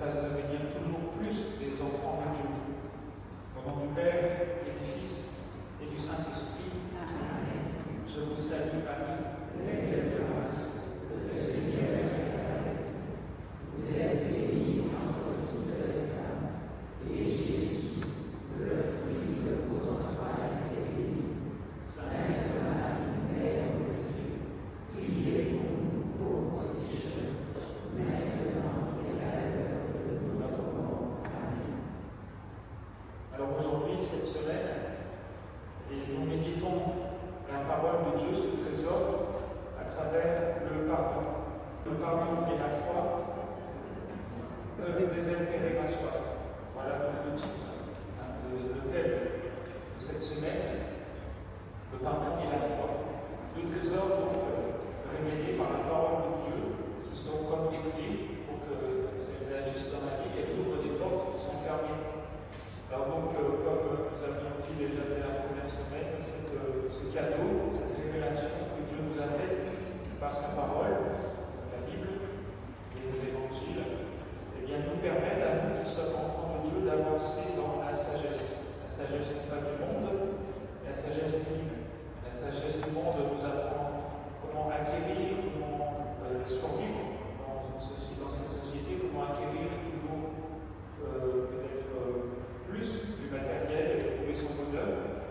fasse devenir toujours plus des enfants de Dieu. Au nom du Père et du Fils et du Saint-Esprit, je vous salue Marie, pleine de grâce, le Seigneur est avec vous. Vous êtes bénie entre toutes les femmes, et Jésus, le fruit de vos entrailles, est béni. Sainte Marie, Mère de Dieu, priez pour nous pauvres pécheurs, maintenant et à l'heure de notre mort. Amen. Alors aujourd'hui, cette semaine, et nous méditons la parole de Dieu, ce trésor, à travers le pardon. Le pardon et la foi peuvent désaltérer la soif. Voilà le titre, le thème de cette semaine. Le pardon et la foi. Deux trésors donc révélés par la parole de Dieu, qui sont comme des clés pour qu'elles agissent dans la vie, qu'elles ouvrent des portes qui sont fermées. Alors donc, comme nous avions dit déjà dès la première semaine, ce cadeau, cette révélation que Dieu nous a faite par sa parole, la Bible et les évangiles, eh bien, nous permettent à nous qui sommes enfants de Dieu d'avancer dans la sagesse. La sagesse non pas du monde, la sagesse divine. La sagesse du monde nous apprend comment acquérir, comment survivre dans cette société, comment acquérir toujours peut-être plus du matériel et trouver son bonheur,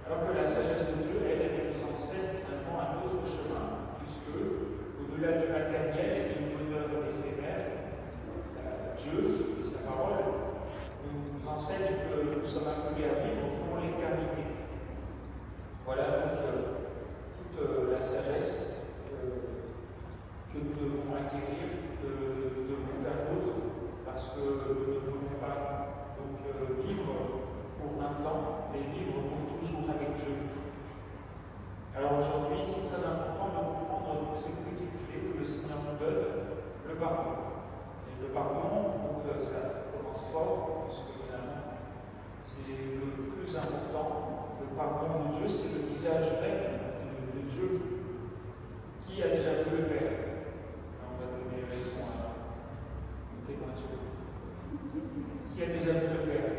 alors que la sagesse de Dieu, elle nous enseigne finalement un autre chemin, puisque au-delà du matériel et du bonheur éphémère, Dieu et sa parole nous enseignent que nous sommes appelés à vivre pour l'éternité. Voilà donc toute la sagesse que nous devons acquérir, que nous devons faire d'autres, parce que nous ne pouvons pas vivre pour un temps, mais vivre pour toujours avec Dieu. Alors aujourd'hui, c'est très important de comprendre ces petites clés que le Seigneur nous donne, le pardon. Et le pardon, donc ça commence fort, parce que finalement, c'est le plus important. Le pardon de Dieu, c'est le visage même de Dieu. Qui a déjà vu le Père? On va donner raison à un témoin de Dieu. Qui a déjà vu le Père?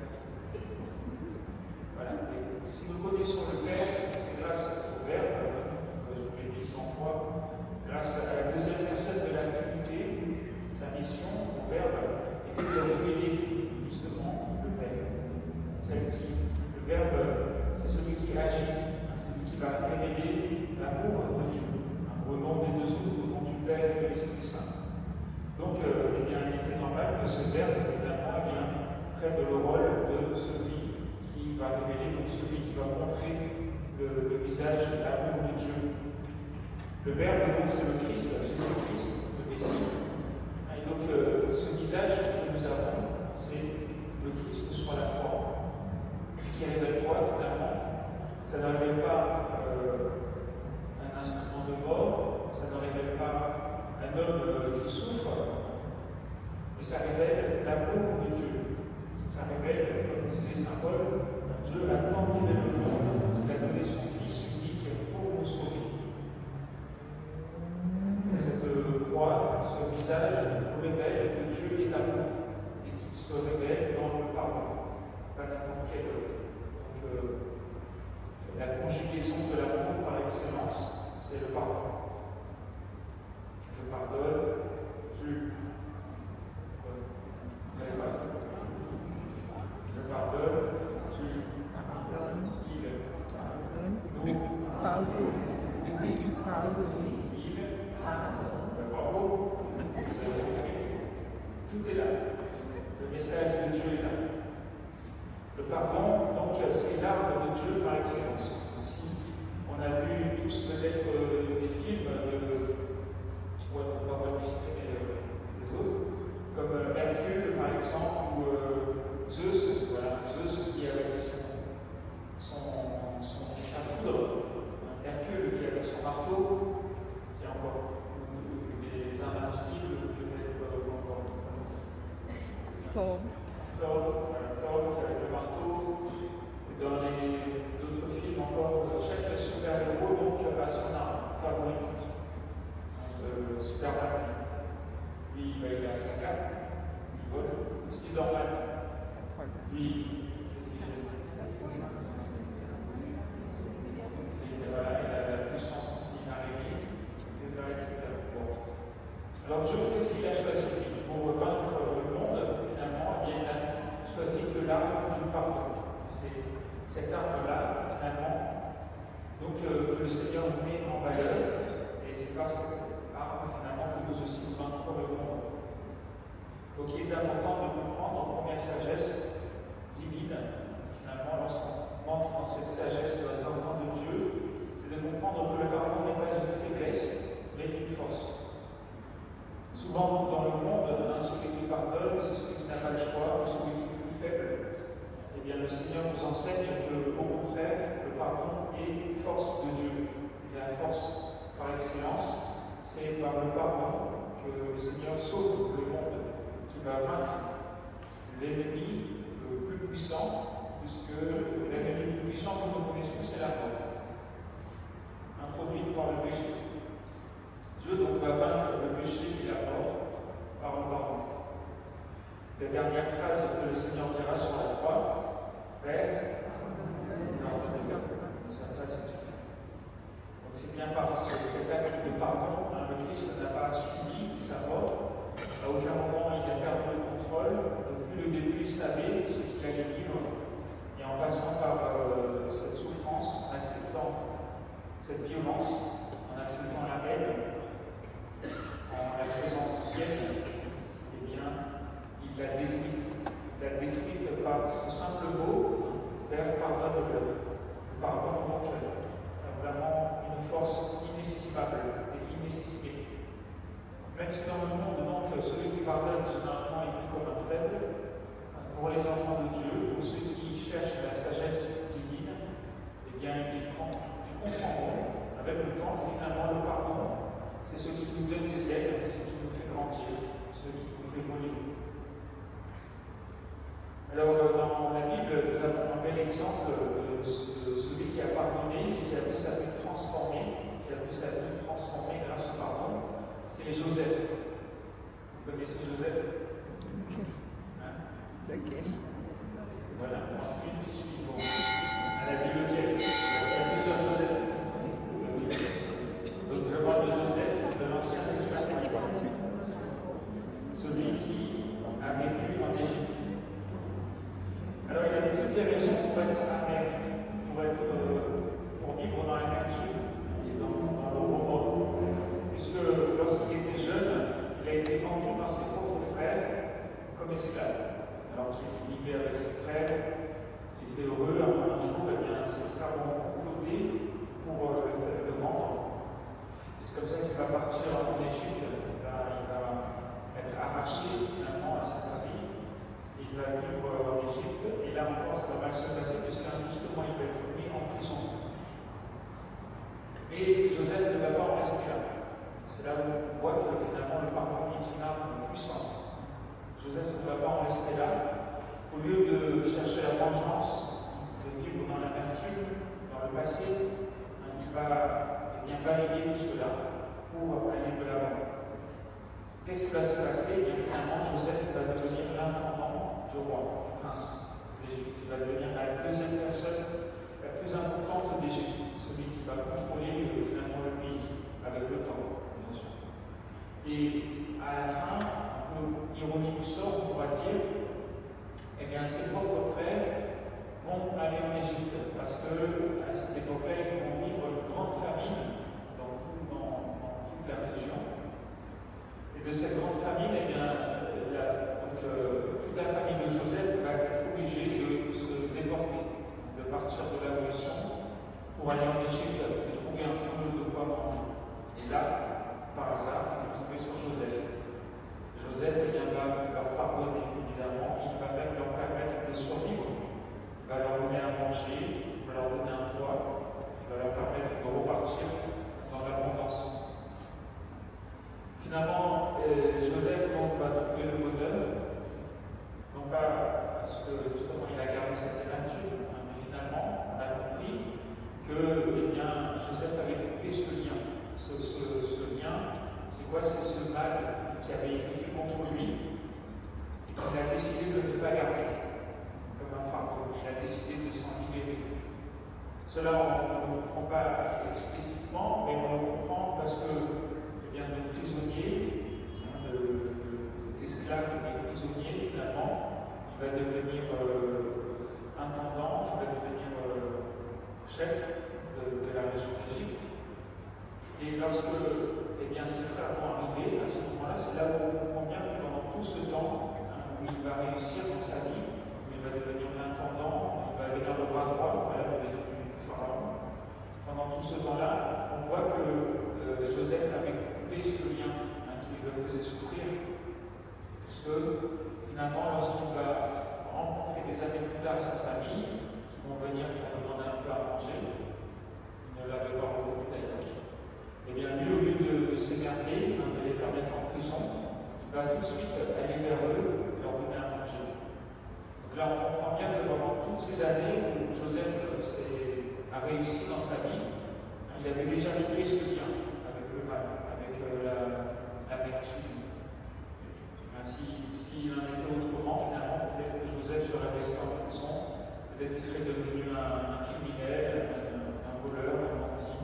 Merci. Voilà. Et si nous connaissons le Père, c'est grâce au Verbe, je vous l'ai dit 100 fois, grâce à la deuxième personne de la Trinité, sa mission, au Verbe, était de révéler justement le Père. Le Verbe, c'est celui qui agit, c'est celui qui va révéler l'amour de Dieu, au nom des deux autres, au nom du Père et de l'Esprit Saint. Donc, eh bien, il était normal que ce Verbe, finalement, prenne le rôle de celui qui va révéler, donc celui qui va montrer le visage, l'amour de Dieu. Le Verbe, donc, c'est le Christ, Jésus-Christ, le Messie. Et donc, ce visage que nous avons, c'est le Christ sur la croix, qui révèle quoi, finalement? Ça ne révèle pas un instrument de mort, ça ne révèle pas un homme qui souffre, mais ça révèle l'amour de Dieu. Ça révèle, comme disait saint Paul, Dieu a tant aimé le monde qu'il a donné son Fils unique pour nous sauver. Et cette croix, ce visage, nous révèle que Dieu est amour et qu'il se révèle dans le pardon, pas n'importe quel autre. Donc, la conjugaison de l'amour par excellence, c'est le pardon. Je pardonne, tu. Vous savez pas? Je pardonne, tu. Pardonne. Il. Pardonne. Nous. Pardonne. Pardonne. Il. Pardonne. Bravo. Tout est là. Le message de Dieu est là. Le pardon, donc, c'est l'arme de Dieu par excellence. Si on a vu tous peut-être des films de Walt Disney et les autres, comme Hercule par exemple, ou Zeus, voilà, Zeus qui avec sa foudre, Hercule qui avec son marteau, qui a encore des invincibles, peut-être encore. Thor. Thor qui avec le marteau, et dans d'autres films encore, chaque super-héros donc, a son arme favorite. Superman, lui, il a sa cape, il vole. Spider-Man, lui, qu'est-ce qu'il fait? Voilà, il a la puissance anti-araignée, etc. Bon. Alors Dieu, qu'est-ce qu'il a choisi pour vaincre le monde? Finalement, il a choisi que l'arme du pardon. C'est cette arme-là, finalement, donc que le Seigneur met en valeur, et c'est par cette arme, finalement, que nous aussi nous vaincrons le monde. Donc il est important de comprendre en première sagesse divine, finalement, lorsqu'on entre dans cette sagesse de les enfants de Dieu, c'est de comprendre que le pardon n'est pas une faiblesse, mais une force. Souvent, dans le monde, celui qui pardonne, c'est celui qui n'a pas le choix, celui qui est plus faible. Eh bien, le Seigneur nous enseigne que, au contraire, le pardon est force de Dieu. Et la force par excellence, c'est par le pardon que le Seigneur sauve le monde, qui va vaincre l'ennemi le plus puissant, puisque l'ennemi le plus puissant que nous connaissons, c'est la mort, introduite par le péché. Dieu donc va vaincre le péché et la mort par le pardon. La dernière phrase que le Seigneur dira sur la croix, Père, ça passe. Donc c'est bien par cet acte de pardon, le Christ n'a pas subi sa mort. À aucun moment il a perdu le contrôle. Depuis le début, il savait ce qu'il allait vivre. Et en passant par cette souffrance, en acceptant cette violence, en acceptant la haine, en la faisant sienne, eh bien, il l'a détruite. Il l'a détruite par ce simple mot, Père, pardonne-leur. Le pardon, donc, a vraiment une force inestimable et inestimée. Même si dans le monde, donc, celui qui pardonne, généralement, est vu comme un faible, pour les enfants de Dieu, pour ceux qui cherchent la sagesse divine, eh bien, ils comprendront avec le temps que finalement, le pardon, c'est ce qui nous donne des ailes, ce qui nous fait grandir, ce qui nous fait voler. Alors, dans la Bible, nous avons un bel exemple de celui qui a pardonné, qui a vu sa vie transformée, grâce au pardon. C'est Joseph. Vous connaissez Joseph? Lequel? Voilà, une qui suffit pour vous. Elle a dit lequel? Parce qu'il y a plusieurs Joseph. Donc, je parle de Joseph de l'Ancien Testament. Celui qui a vécu en Égypte. Alors, il avait toutes les raisons pour être amer, pour vivre dans l'amertume et dans le remords. Puisque lorsqu'il était jeune, il a été vendu par ses propres frères comme esclave. Alors qu'il vivait avec ses frères, il était heureux, un jour, eh bien, ses frères vont comploter pour le vendre. C'est comme ça qu'il va partir en Égypte, il va être arraché finalement à sa famille. Il va vivre en Égypte, et là encore ça va mal se passer, puisqu'injustement il va être mis en prison. Mais Joseph ne va pas en rester là. C'est là où on voit que finalement le pardon est une arme puissante. Joseph ne va pas en rester là. Au lieu de chercher la vengeance, de vivre dans l'amertume, dans le passé, il va bien balayer tout cela pour aller de l'avant. Qu'est-ce qui va se passer? Et finalement, Joseph va devenir l'intendant du roi, du prince d'Égypte. Il va devenir la deuxième personne la plus importante d'Égypte, celui qui va contrôler finalement le pays avec le temps, bien sûr. Et à la fin, un peu ironie du sort, on pourra dire, eh bien, ses propres frères vont aller en Égypte parce que à cette époque-là, ils vont vivre une grande famine dans toute la région. Et de cette grande famine, eh bien, toute la famille de Joseph va être obligée de se déporter, de partir de là où ils sont pour aller en Égypte et trouver un peu de quoi manger. Et là, par hasard, on est tombé sur Joseph. Joseph va leur pardonner, évidemment, il va même leur permettre de survivre. Il va leur donner à manger, il va leur donner un toit, il va leur permettre de repartir dans l'abondance. Finalement, Joseph va trouver le bonheur, non pas parce que justement il a gardé cette nature, mais finalement on a compris que Joseph avait coupé ce lien. Ce lien, c'est voit, c'est ce mal qui avait été fait contre lui et qu'il a décidé de ne pas garder comme un fardeau. Il a décidé de s'en libérer. Cela, on ne le comprend pas explicitement, mais on le comprend parce que le prisonnier, l'esclave des prisonniers, finalement, il va devenir intendant, il va devenir chef de la région d'Égypte. Et lorsque ses frères vont arriver, à ce moment-là, c'est là où on comprend bien que pendant tout ce temps, où il va réussir dans sa vie, où il va devenir l'intendant, il va devenir le bras droit, voilà, du pharaon. Pendant tout ce temps-là, on voit que Joseph avait coupé ce lien qui le faisait souffrir, puisque finalement, lorsqu'il va rencontrer des années plus tard sa famille, qui vont venir pour demander un peu à manger, il ne l'avait pas reconnu d'ailleurs. Eh bien, lui, au lieu de s'énerver, de les faire mettre en prison, il va tout de suite aller vers eux et leur donner à manger. Donc là, on comprend bien que pendant toutes ces années où Joseph a réussi dans sa vie, il avait déjà coupé ce lien avec le mal, avec l'amertume. S'il en était autrement, finalement, peut-être que Joseph serait resté en prison, peut-être qu'il serait devenu un criminel, un voleur, un bandit.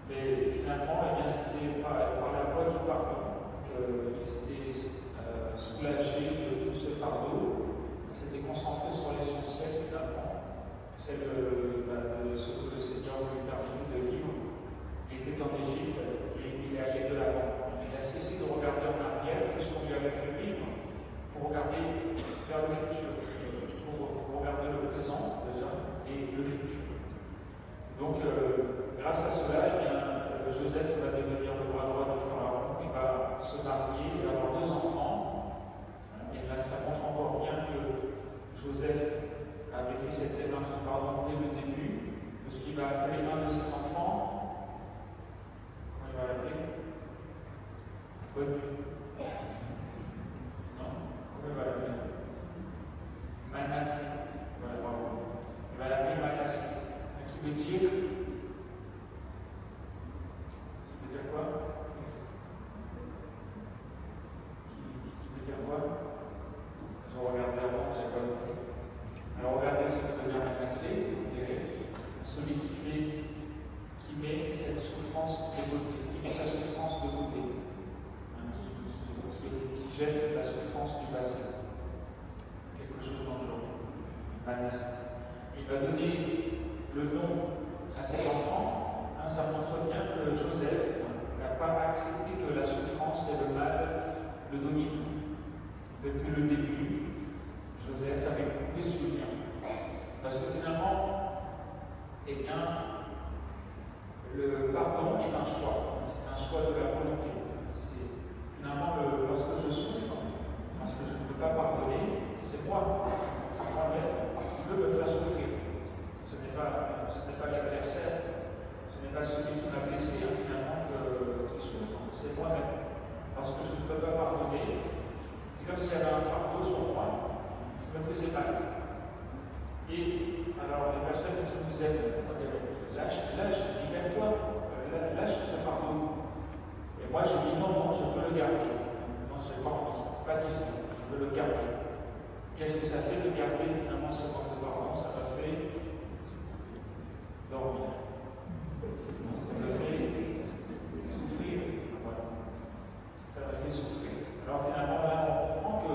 Mais finalement, c'était par la voie du pardon qu'il s'était soulagé de tout ce fardeau. Il s'était concentré sur l'essentiel finalement, celle de ce que le Seigneur lui permettait de vivre. Il était en Égypte et il est allé de l'avant. Il a cessé de regarder en arrière tout ce qu'on lui avait fait vivre pour regarder vers le futur, pour regarder le présent déjà et le futur. Donc, grâce à cela, Joseph va devenir le bras droit de Pharaon, il va se marier, il va avoir 2 enfants. Et là, ça montre encore bien que Joseph avait fait cette démarche de pardon dès le début, parce qu'il va appeler un de ses enfants. Comment il va l'appeler? Non? Comment il va l'appeler? Manassé. Voilà, bravo. Il va l'appeler Manassé. Qui veut dire quoi? Qui veut dire quoi? Ils ont regardé avant, j'ai pas compris. Alors regardez ce que veut dire Manassé, vous verrez. Celui qui met cette souffrance de côté, qui met sa souffrance de côté, qui jette la souffrance du passé. Quelque chose dans le genre. Manassé. Il va donner le nom à cet enfant. Ça montre bien que Joseph n'a pas accepté que la souffrance et le mal le dominent. Depuis le début, Joseph avait coupé ce lien. Parce que finalement, le pardon est un choix. C'est un choix de la volonté. Finalement, lorsque je souffre, lorsque je ne peux pas pardonner, c'est moi. C'est moi-même qui veux me faire souffrir. Ce n'est pas l'adversaire. Ce n'est pas celui qui m'a blessé, finalement, qui souffre, c'est moi-même. Parce que je ne peux pas pardonner. C'est comme s'il y avait un fardeau sur moi qui me faisait mal. Et alors, les personnes qui nous aident, on dirait lâche, libère-toi, lâche ce fardeau. Et moi, je dis non, je veux le garder. Non, je n'ai pas envie, pas question, je veux le garder. Qu'est-ce que ça fait de garder finalement ce manque de pardon? Ça m'a fait dormir. Ça me fait souffrir. Voilà. Ça me fait souffrir. Alors finalement, là, on comprend que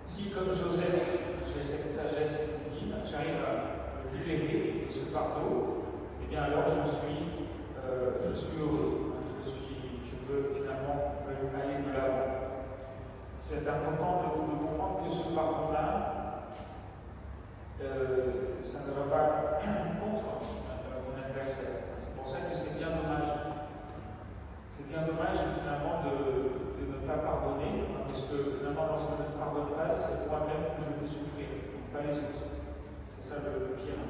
si, comme Joseph, j'ai cette sagesse divine, j'arrive à me libérer de ce fardeau, eh bien alors je suis heureux. Je veux finalement aller de l'avant. C'est important de comprendre que ce pardon-là, ça ne va pas contre mon adversaire. C'est pour ça que c'est bien dommage. C'est bien dommage finalement de ne pas pardonner, parce que finalement lorsque je ne pardonne pas, c'est moi-même que je fais souffrir, pas les autres. C'est ça le pire.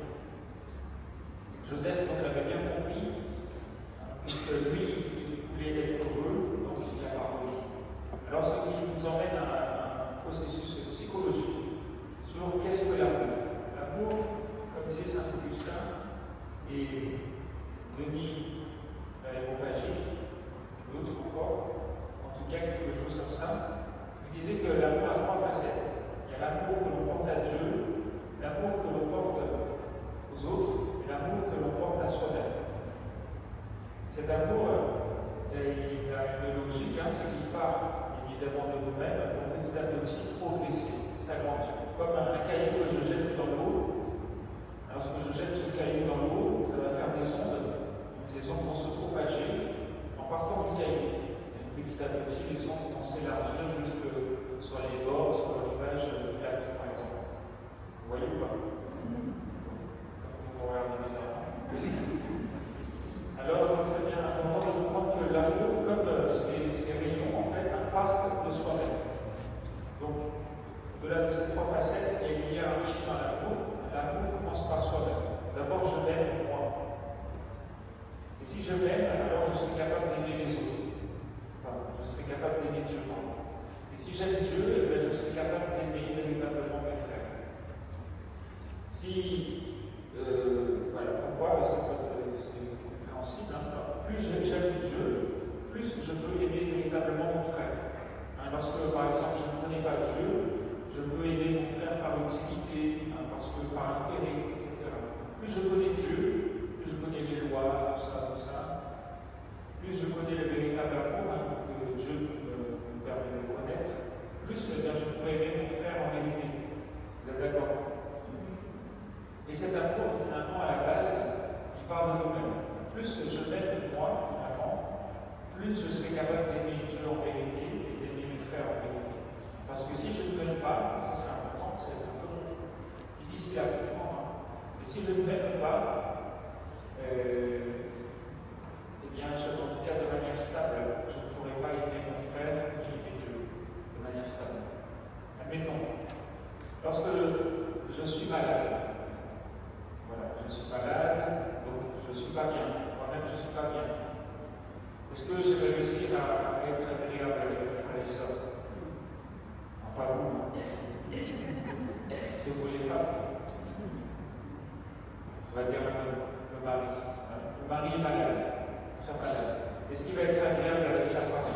Joseph donc l'avait bien compris, puisque lui, il voulait être heureux, donc il a pardonné. Alors ce qui nous emmène à un processus psychologique sur qu'est-ce que l'amour. L'amour, comme disait saint Augustin et Denis l'Aréopagite, d'autres encore, comme ça. Il disait que l'amour a trois facettes. Il y a l'amour que l'on porte à Dieu, l'amour que l'on porte aux autres et l'amour que l'on porte à soi-même. Cet amour, il a une logique, c'est qu'il part évidemment de nous-mêmes pour petit à petit progresser, s'agrandir. Comme un caillou que je jette dans l'eau. Lorsque je jette ce caillou dans l'eau, ça va faire des ondes vont se propager en partant du caillou. Et petit à petit, les ondes vont s'élargir jusque sur les bords, sur le rivage du lac, par exemple. Vous voyez ou pas? Comme vous regardez bizarrement. Alors, c'est bien important de comprendre que l'amour, comme ces rayons, en fait, partent de soi-même. Donc, au-delà de ces trois facettes, il y a une hiérarchie dans l'amour. L'amour commence par soi-même. D'abord, je m'aime moi. Et si je m'aime, alors je serai capable d'aimer les autres. Enfin, je serai capable d'aimer Dieu. Et si j'aime Dieu, je serai capable d'aimer véritablement mes frères. Si, voilà, pourquoi c'est compréhensible. Plus j'aime Dieu, plus je peux aimer véritablement mon frère. Lorsque, par exemple, je ne connais pas Dieu, je peux aimer mon frère par utilité, parce que par intérêt, etc. Plus je connais Dieu, plus je connais les lois, tout ça, plus je connais le véritable amour que Dieu me permet de connaître, plus je pourrais aimer mon frère en vérité. Vous êtes d'accord? Et cet amour, finalement, à la base, il part de nous-mêmes. Plus je m'aime moi, finalement, plus je serai capable d'aimer Dieu en vérité et d'aimer mes frères en vérité. Parce que si je ne m'aime pas, ça c'est important, c'est un peu difficile à comprendre, mais si je ne m'aime pas, eh bien, en tout cas de manière stable, je ne pourrai pas aimer mon frère ni aimer Dieu de manière stable. Admettons, lorsque je suis malade, voilà, je suis malade, donc je ne suis pas bien, moi-même je ne suis pas bien. Est-ce que je vais réussir à être agréable avec mes frères et sœurs? Pas vous. C'est pour les femmes. On va dire le mari. Le mari est malade, très malade. Est-ce qu'il va être agréable avec sa femme?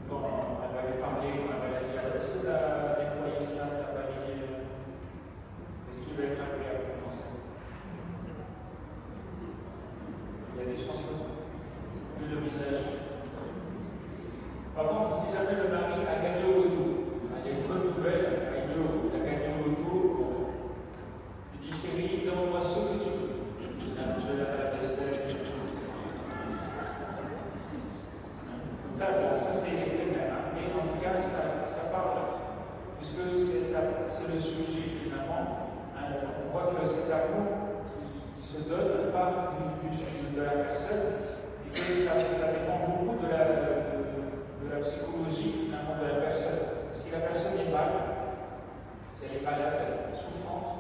Quand elle va lui parler, quand elle va lui dire est-ce que tu as nettoyé ça, tu as balayé? Est-ce qu'il va être agréable dans ça? Il y a des chances que le visage. Par contre, si jamais le mari a gagné au loto, il y a une bonne nouvelle, il a gagné au loto, il dit chérie, donne-moi ce que tu veux. Je vais faire la vaisselle. Ça, bon, ça c'est éphémère, mais en tout cas, ça parle, puisque c'est le sujet finalement. On voit que cet amour qui se donne part de la personne et que ça dépend beaucoup de la psychologie finalement de la personne. Si la personne est mal, si elle est malade, souffrante,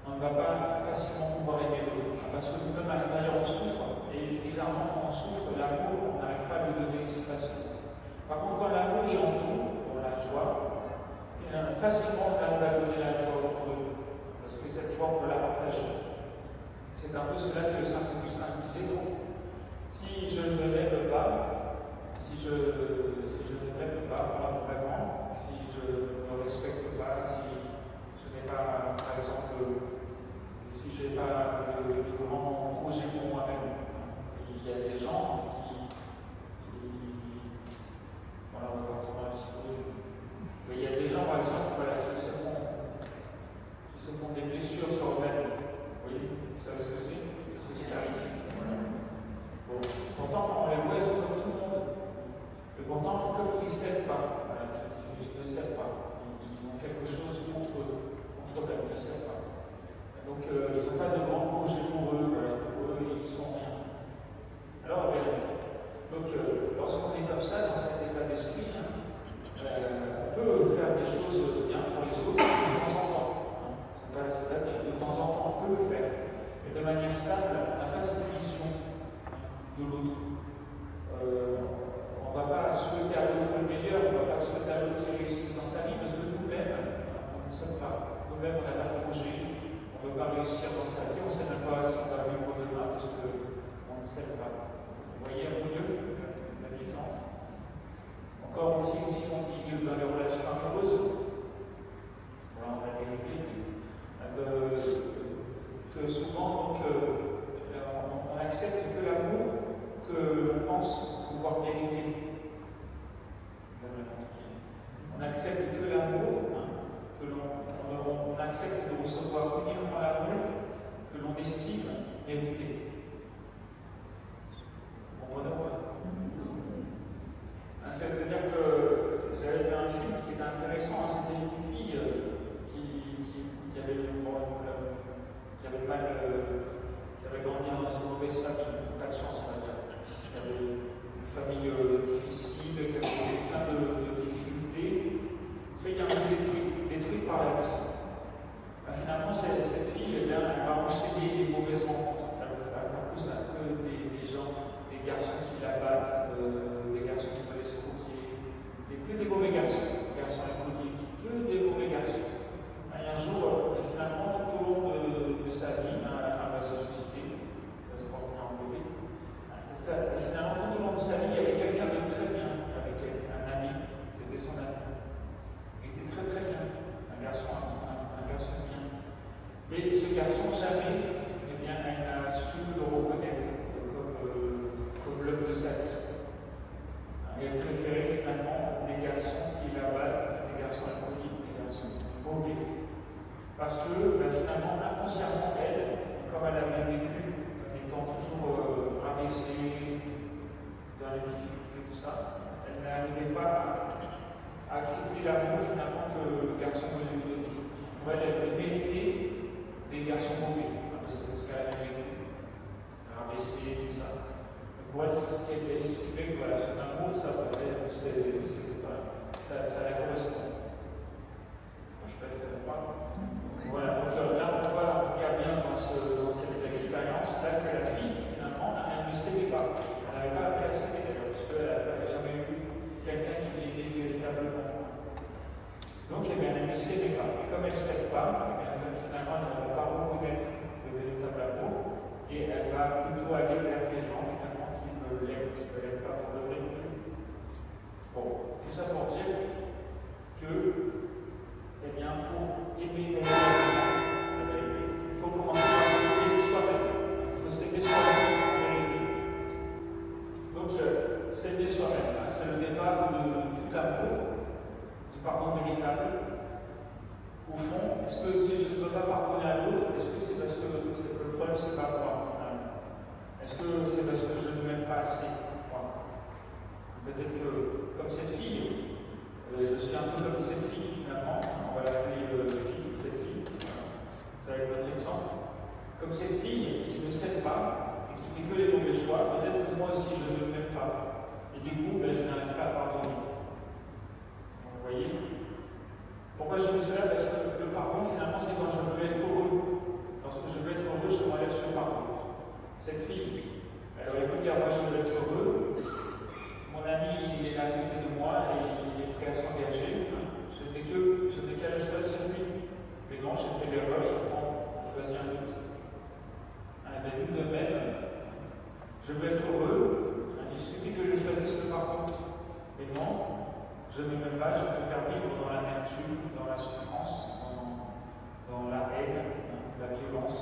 on ne va pas facilement pouvoir aimer l'autre. Parce que nous-mêmes à l'intérieur on souffre, et bizarrement quand on souffre, l'amour, on n'arrive pas à lui donner excitation. Par contre, quand l'amour est en nous, pour la joie, facilement on arrive à donner la joie aux autres, parce que cette joie on peut la partager. C'est un peu cela que Saint Augustin disait. Donc, si je ne m'aime pas, si je ne m'aime pas, vraiment, si je ne me respecte pas, si je n'ai pas, par exemple, si je n'ai pas de grands projets pour moi-même, il y a des gens voilà, on va partir dans la psychologie. Mais il y a des gens, par exemple, voilà, qui se font des blessures sur eux-mêmes. Oui, vous savez ce que c'est? C'est ce qui arrive. Bon, pourtant, quand on les voit, ils sont comme tout le monde. Et pourtant, comme ils ne s'aiment pas, ils ne s'aiment pas. Ils ont quelque chose contre eux, ils ne s'aiment pas. Donc, ils n'ont pas de grands projets pour eux, ils sont rien. Alors, lorsqu'on est comme ça, dans cet état d'esprit, on peut faire des choses bien pour les autres de temps en temps. C'est-à-dire, de temps en temps, on peut le faire. Mais de manière stable, on n'a pas cette vision de l'autre. On ne va pas souhaiter à l'autre le meilleur, on ne va pas souhaiter à l'autre qu'il réussisse dans sa vie, parce que nous-mêmes, on ne sait pas. Nous-mêmes, on n'a pas de projet, on ne veut pas réussir dans sa vie, on ne sait même pas si on va vivre demain, parce qu'on ne sait pas. Vous voyez un peu mieux la différence? Encore aussi, on dit dans les relations amoureuses, voilà, on va dériver, que souvent, donc, on accepte que l'amour que l'on pense pouvoir mériter. On accepte que l'amour, on accepte de recevoir uniquement l'amour que l'on estime mériter. Vous comprenez ou pas? C'est-à-dire que j'avais vu un film qui était intéressant, c'était une fille qui avait grandi dans une mauvaise famille, pas de chance, on va dire. Qui avait une famille difficile, qui avait plein de difficultés. Fait, il y a un peu détruit par la vie. Finalement, cette fille, elle va enchaîner les mauvaises rencontres. Elle va faire que ça, que des gens, des garçons qui la battent, des garçons qui veulent escroquer, que des mauvais garçons, des garçons alcooliques, que des mauvais garçons. Et un jour, finalement, tout au long de sa vie, à la fin, elle va se suicider, ça se va venir en côté. Finalement, tout au long de sa vie, il y avait quelqu'un de très bien avec elle, un ami, c'était son ami. Il était très très bien, un garçon bien. Mais ce garçon, jamais, eh bien, elle n'a su le reconnaître comme l'homme de sa vie. Elle préférait finalement des garçons qui la battent, des garçons alcooliques, des garçons mauvais. Parce que finalement, inconsciemment, elle, comme elle avait vécu, étant toujours rabaissée dans les difficultés, tout ça, elle n'arrivait pas à accepter l'amour finalement que le garçon voulait lui donner. Pour elle méritait des garçons mauvais, parce que c'est ce qu'elle avait vécu, rabaissée, tout ça. Pour elle, c'est ce qu'elle estimait que voilà, son amour, ça la correspond. Je ne sais pas si ça vous parle. Voilà, donc là, on voit bien dans cette expérience-là que la fille, finalement, elle ne s'aimait pas. Elle n'avait pas appris à s'aimer d'ailleurs, parce qu'elle n'avait jamais eu quelqu'un qui l'aimait véritablement. Donc, elle ne s'aimait pas. Et comme elle ne s'aime pas, finalement, elle ne va pas reconnaître le véritable amour, et elle va plutôt aller vers des gens, finalement, qui ne l'aiment pas pour de vrai non plus. Bon, tout ça pour dire que, eh bien, pour aimer véritablement, il faut commencer par s'aimer soi-même. Il faut s'aimer soi-même en vérité. Donc, s'aimer soi-même, c'est le départ de tout l'amour, du pardon véritable. Au fond, est-ce que si je ne veux pas pardonner à l'autre, est-ce que c'est parce que le problème, c'est pas moi, finalement? Est-ce que c'est parce que je ne m'aime pas assez? Peut-être que, comme cette fille, je suis un peu comme cette fille, finalement, on va l'appeler cette fille, ça va être notre exemple. Comme cette fille qui ne s'aime pas et qui fait que les mauvais choix, peut-être que moi aussi je ne m'aime pas. Et du coup, je n'arrive pas à pardonner. Vous voyez? Pourquoi je dis cela? Parce que le pardon, finalement, c'est quand je veux être heureux. Lorsque je veux être heureux, je m'enlève ce fardeau. Cette fille, elle aurait pu dire, moi je veux être heureux. Mon ami, il est là à côté de moi et il est prêt à s'engager. Je n'ai qu'à le choisir lui. Mais non, j'ai fait l'erreur, je choisis un autre. Mais nous de même, je veux être heureux. Il suffit que je choisisse le pardon. Mais non, je ne m'aime pas, je préfère vivre dans l'amertume, dans la souffrance, dans la haine, la violence.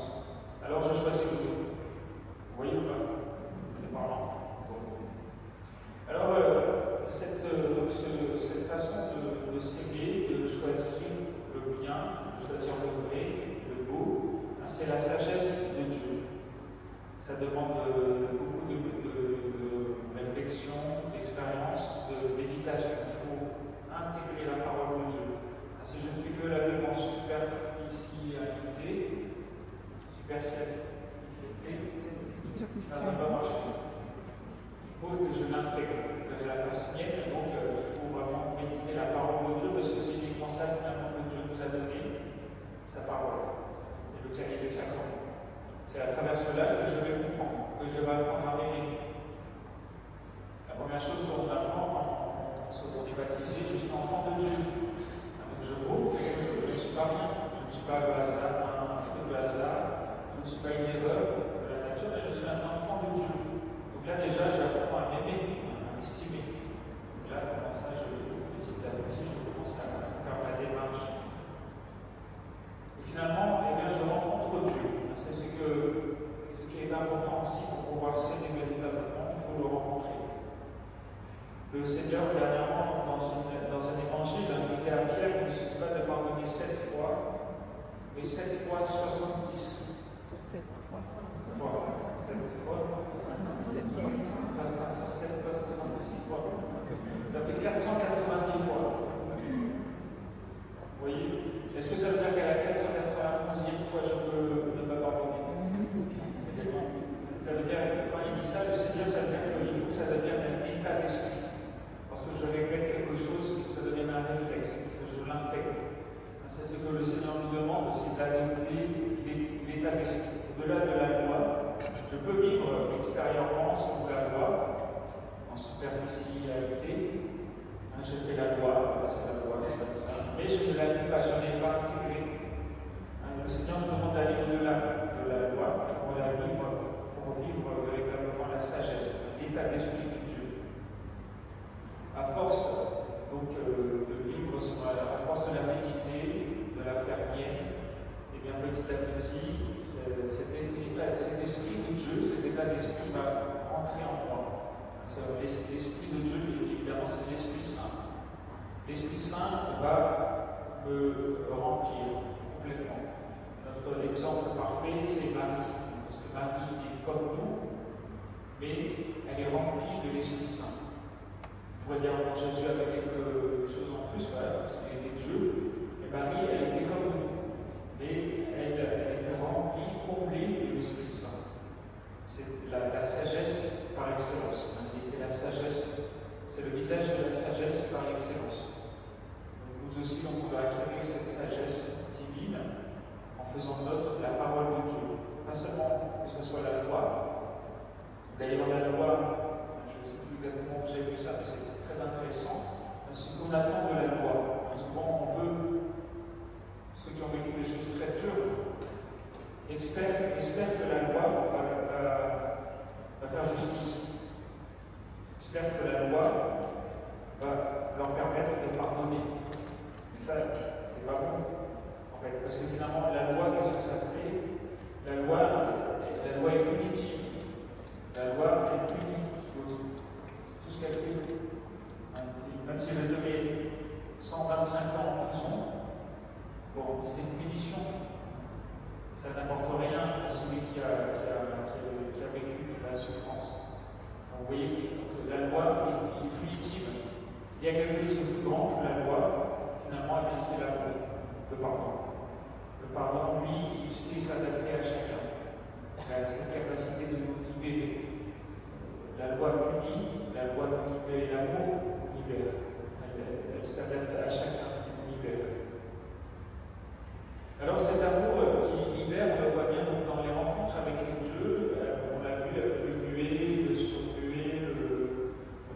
Alors je choisis l'autre. Vous voyez ou pas? C'est parlant. Alors, cette façon de s'aimer, de choisir le bien, de choisir le vrai, le beau, c'est la sagesse de Dieu. Ça demande beaucoup de réflexion, d'expérience, de méditation. Il faut intégrer la parole de Dieu. Si je ne fais que la vie en superficialité, ça ne va pas marcher. Il faut que je l'intègre, que je la fasse mienne. Donc, il faut vraiment méditer la parole de Dieu parce que c'est uniquement ça finalement que Dieu nous a donné, sa parole, et le cahier des sacrements. C'est à travers cela que je vais comprendre, que je vais apprendre à m'aimer. La première chose qu'on apprend quand on est baptisé, je suis enfant de Dieu. Donc je vaux quelque chose, je ne suis pas rien, je ne suis pas le hasard, un fruit de hasard, je ne suis pas une erreur de la nature, mais je suis un enfant de Dieu. Donc là déjà, j'apprends à m'aimer, à m'estimer. Donc là, comment ça, je Le Seigneur, dernièrement, dans un évangile, disait à Pierre, ne suffit pas de pardonner 7 fois, mais 7 fois 70. 7 fois. 7 fois. 7 fois 66 fois. Ça fait 490 fois. Vous voyez? Est-ce que ça veut dire qu'à la 491e fois, je peux ne pas pardonner? Ça veut dire, quand il dit ça, le Seigneur, ça veut dire qu'il faut que ça devienne un état d'esprit. Parce que je répète quelque chose, que ça devienne un réflexe, que je l'intègre. C'est ce que le Seigneur nous demande, c'est d'adopter l'état d'esprit. Au-delà de la loi, je peux vivre extérieurement selon la loi, en superficialité. Je fais la loi, c'est la loi, c'est comme ça. Mais je ne l'applique pas, je n'ai pas intégré. Le Seigneur nous demande d'aller au-delà de la loi pour vivre véritablement la sagesse, l'état d'esprit de Dieu. À force donc, de vivre, à force de la méditer, de la faire mienne, et bien petit à petit, cet esprit de Dieu, cet état d'esprit va rentrer en moi. L'esprit de Dieu, évidemment, c'est l'Esprit Saint. L'Esprit Saint va me remplir complètement. Notre exemple parfait, c'est Marie. Parce que Marie est comme nous, mais elle est remplie de l'Esprit Saint. On pourrait dire, bon, Jésus avait quelque chose en plus, voilà, parce qu'il était Dieu. Mais Marie, elle était comme nous, mais elle était remplie, comblée de l'Esprit Saint. C'est la sagesse par excellence. La sagesse, c'est le visage de la sagesse par excellence. Donc nous aussi, on peut acquérir cette sagesse divine en faisant nôtre la parole de Dieu. Pas seulement que ce soit la loi. D'ailleurs, la loi, je ne sais plus exactement où j'ai vu ça, mais c'était très intéressant. Ce qu'on attend de la loi. Souvent, on veut, ceux qui ont vécu des choses très dures, espèrent que la loi va faire justice. J'espère que la loi va leur permettre de pardonner. Mais ça, c'est pas bon, en fait. Parce que finalement, la loi, qu'est-ce que ça fait? La loi est punitive. La loi est punie. C'est tout ce qu'elle fait. Même si je te mets 125 ans en prison, bon, c'est une punition. Ça n'apporte rien à celui qui a vécu la souffrance. Vous voyez, la loi est punitive. Il y a quelque chose de plus grand que la loi, finalement, c'est l'amour, le pardon. Le pardon, lui, il sait s'adapter à chacun. Il a cette capacité de nous libérer. La loi punit, la loi nous libère, l'amour nous libère. Elle s'adapte à chacun, elle nous libère. Alors cet amour qui libère, on le voit bien donc, dans les rencontres avec Dieu, on l'a vu avec le muet, le sourd-muet, le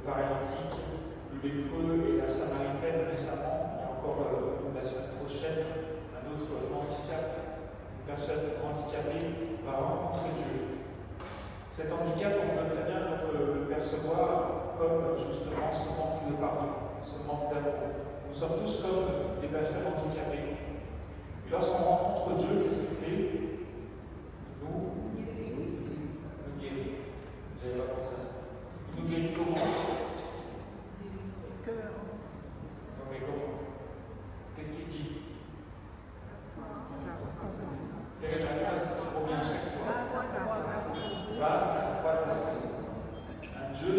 paralytique, le lépreux et la samaritaine récemment. Il y a encore la semaine prochaine un autre handicap, une personne handicapée va rencontrer Dieu. Cet handicap, on peut très bien le percevoir comme justement ce manque de pardon, ce manque d'amour. Nous sommes tous comme des personnes handicapées. Et lorsqu'on rencontre Dieu, qu'est-ce qu'il fait? Nous guérit. J'avais pas pensé à ça. Il nous guérit comment? Le cœur. Non, mais comment? Qu'est-ce qu'il dit? Quelle est la phrase qui revient à chaque fois? Va ta foi t'assurer. Un Dieu,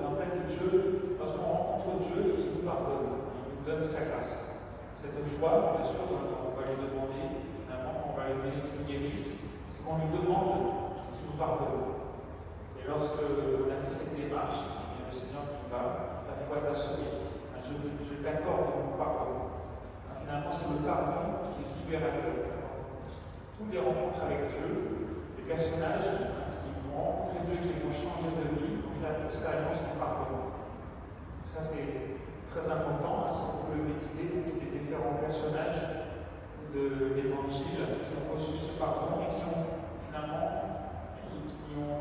en fait, Dieu, lorsqu'on rencontre Dieu, il nous pardonne, il nous donne sa grâce. Cette foi, bien sûr, on va lui demander, finalement, on va lui demander qu'il nous guérisse, c'est qu'on lui demande qu'il nous pardonne. Et lorsque on a fait cette démarche, le Seigneur dit ta foi t'a sauvé. Je t'accorde mon pardon. Finalement, c'est le pardon qui est libérateur. Toutes les rencontres avec Dieu, les personnages qui vont rencontrer Dieu, qui vont changer de vie, vont faire l'expérience du pardon. Ça, c'est très important, parce qu'on peut méditer les différents personnages de l'Évangile qui ont reçu ce pardon et qui ont finalement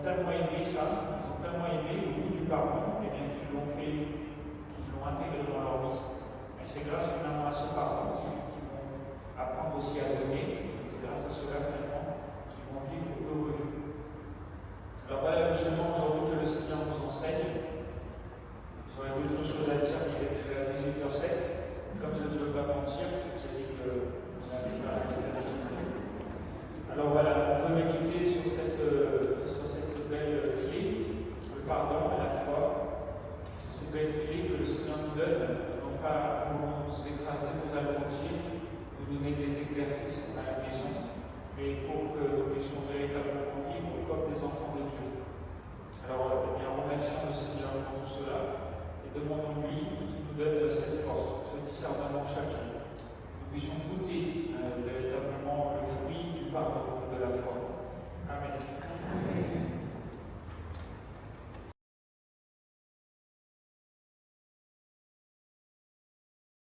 tellement aimé ça, ils ont tellement aimé le goût du pardon, et bien qu'ils l'ont intégré dans leur vie. Et c'est grâce finalement à ce pardon qu'ils vont apprendre aussi à donner, et c'est grâce à cela finalement qu'ils vont vivre heureux. Alors voilà le chemin aujourd'hui que le Seigneur nous enseigne. J'aurais voulu ces belles clés que le Seigneur nous donne, non pas pour nous écraser, nous alourdir, nous donner des exercices à la maison, mais pour que nous puissions véritablement vivre comme des enfants de Dieu. Alors, eh bien, remercions le Seigneur pour tout cela et demandons-lui qu'il nous donne cette force, ce discernement chaque jour. Nous puissions goûter véritablement le fruit du pardon.